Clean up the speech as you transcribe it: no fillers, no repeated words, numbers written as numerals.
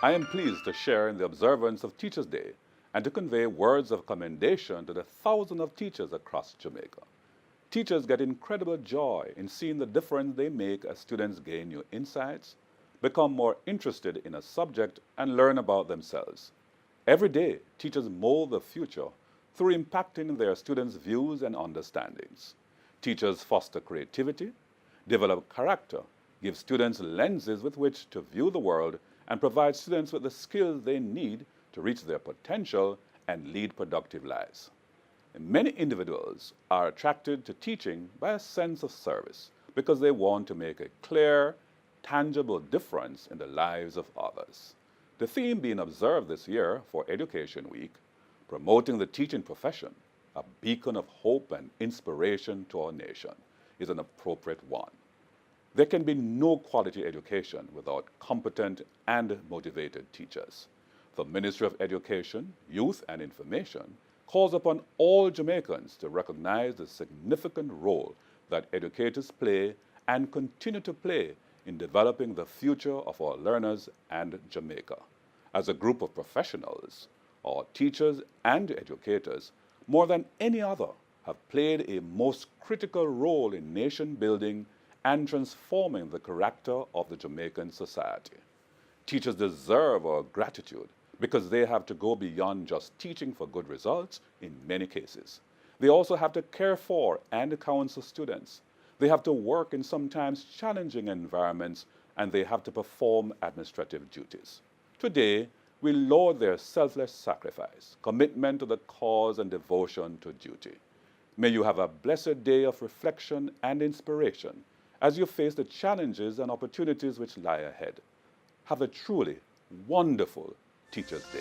I am pleased to share in the observance of Teachers' Day and to convey words of commendation to the thousands of teachers across Jamaica. Teachers get incredible joy in seeing the difference they make as students gain new insights, become more interested in a subject, and learn about themselves. Every day, teachers mold the future through impacting their students' views and understandings. Teachers foster creativity, develop character, give students lenses with which to view the world, and provide students with the skills they need to reach their potential and lead productive lives. Many individuals are attracted to teaching by a sense of service because they want to make a clear, tangible difference in the lives of others. The theme being observed this year for Education Week, promoting the teaching profession, a beacon of hope and inspiration to our nation, is an appropriate one. There can be no quality education without competent and motivated teachers. The Ministry of Education, Youth and Information calls upon all Jamaicans to recognize the significant role that educators play and continue to play in developing the future of our learners and Jamaica. As a group of professionals, our teachers and educators, more than any other, have played a most critical role in nation building and transforming the character of the Jamaican society. Teachers deserve our gratitude because they have to go beyond just teaching for good results in many cases. They also have to care for and counsel students. They have to work in sometimes challenging environments, and they have to perform administrative duties. Today, we laud their selfless sacrifice, commitment to the cause, and devotion to duty. May you have a blessed day of reflection and inspiration as you face the challenges and opportunities which lie ahead. Have a truly wonderful Teachers' Day.